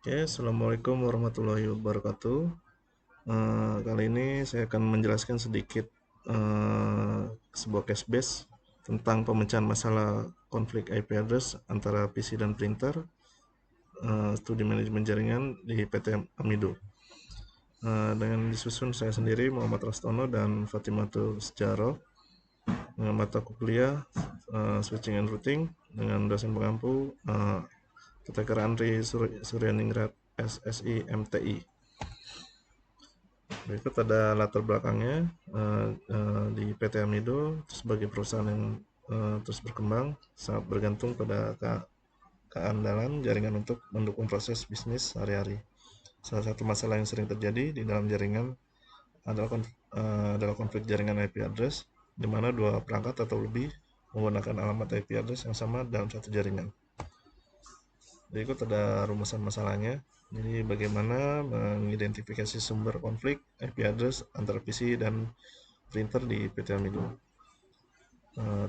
Oke, Assalamualaikum warahmatullahi wabarakatuh. Kali ini saya akan menjelaskan sedikit sebuah case base tentang pemecahan masalah konflik IP address antara PC dan printer, studi manajemen jaringan di PT Amido. Dengan disusun saya sendiri Muhammad Rastono dan Fatimatul Sejaro dengan mata kuliah Switching and Routing dengan dosen pengampu Keteker Andri Suryaningrat SSI MTI. Berikut ada latar belakangnya. Di PT Amido sebagai perusahaan yang terus berkembang sangat bergantung pada keandalan jaringan untuk mendukung proses bisnis sehari-hari. Salah satu masalah yang sering terjadi di dalam jaringan adalah konflik jaringan IP address, di mana dua perangkat atau lebih menggunakan alamat IP address yang sama dalam satu jaringan. Berikut ada rumusan masalahnya. Jadi bagaimana mengidentifikasi sumber konflik IP address antara PC dan printer di PT Amido.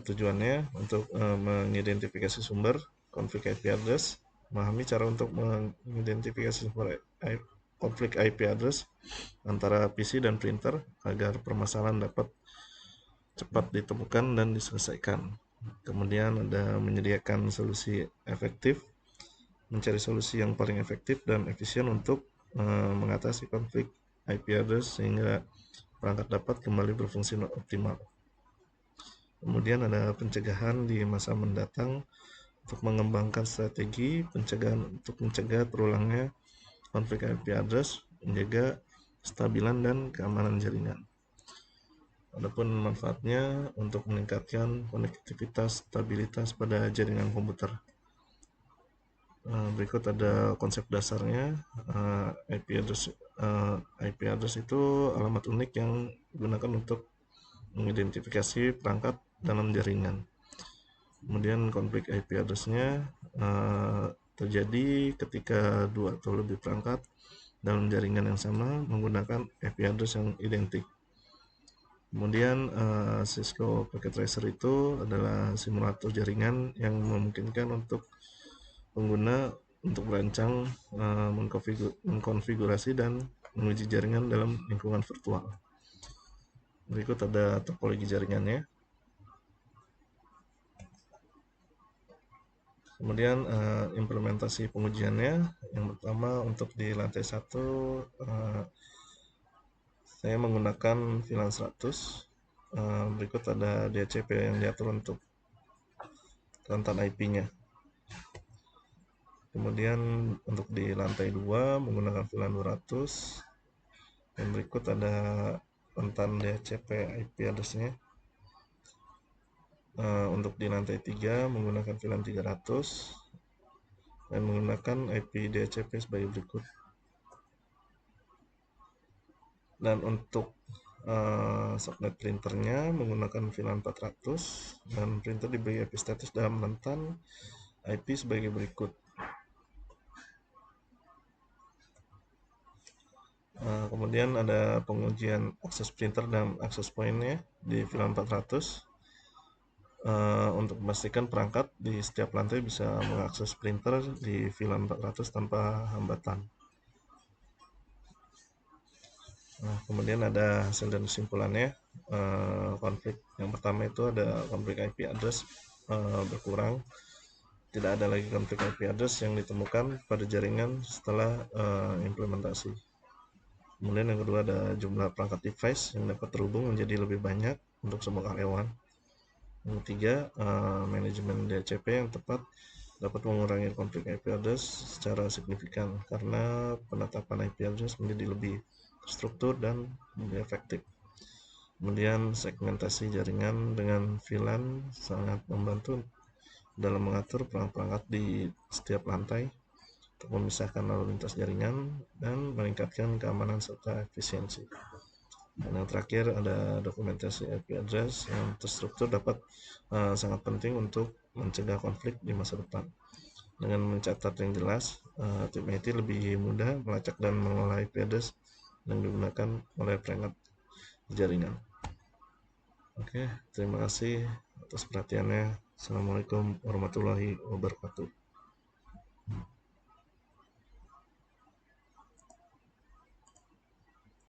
Tujuannya untuk mengidentifikasi sumber konflik IP address, memahami cara untuk mengidentifikasi sumber konflik IP address antara PC dan printer agar permasalahan dapat cepat ditemukan dan diselesaikan. Kemudian ada menyediakan solusi efektif, mencari solusi yang paling efektif dan efisien untuk mengatasi konflik IP address sehingga perangkat dapat kembali berfungsi optimal. Kemudian ada pencegahan di masa mendatang untuk mengembangkan strategi pencegahan untuk mencegah terulangnya konflik IP address, menjaga kestabilan dan keamanan jaringan. Adapun manfaatnya untuk meningkatkan konektivitas stabilitas pada jaringan komputer. Berikut ada konsep dasarnya. IP address itu alamat unik yang digunakan untuk mengidentifikasi perangkat dalam jaringan. Kemudian konflik IP address-nya terjadi ketika dua atau lebih perangkat dalam jaringan yang sama menggunakan IP address yang identik. Kemudian Cisco Packet Tracer itu adalah simulator jaringan yang memungkinkan untuk pengguna untuk merancang, mengkonfigurasi dan menguji jaringan dalam lingkungan virtual. Berikut ada topologi jaringannya. Kemudian implementasi pengujiannya. Yang pertama untuk di lantai 1 saya menggunakan VLAN 100. Berikut ada DHCP yang diatur untuk rentan IP-nya. Kemudian untuk di lantai 2 menggunakan VLAN 200. Dan berikut ada rentan DHCP IP address-nya. Untuk di lantai 3 menggunakan VLAN 300 dan menggunakan IP DHCP sebagai berikut. Dan untuk subnet printernya menggunakan VLAN 400 dan printer diberi IP status dalam rentan IP sebagai berikut. Kemudian ada pengujian akses printer dan akses point-nya di VLAN 400 untuk memastikan perangkat di setiap lantai bisa mengakses printer di VLAN 400 tanpa hambatan. Kemudian ada hasil dan kesimpulannya. Konflik yang pertama itu ada konflik IP address berkurang. Tidak ada lagi konflik IP address yang ditemukan pada jaringan setelah implementasi. Kemudian yang kedua ada jumlah perangkat device yang dapat terhubung menjadi lebih banyak untuk semua karyawan. Yang ketiga, manajemen DHCP yang tepat dapat mengurangi konflik IP address secara signifikan karena penetapan IP address menjadi lebih terstruktur dan lebih efektif. Kemudian segmentasi jaringan dengan VLAN sangat membantu dalam mengatur perangkat di setiap lantai untuk memisahkan lalu lintas jaringan dan meningkatkan keamanan serta efisiensi. Dan yang terakhir ada dokumentasi IP address yang terstruktur dapat sangat penting untuk mencegah konflik di masa depan. Dengan mencatat yang jelas, tim IT lebih mudah melacak dan mengelola IP address yang digunakan oleh perangkat jaringan. Oke, terima kasih atas perhatiannya. Assalamualaikum warahmatullahi wabarakatuh.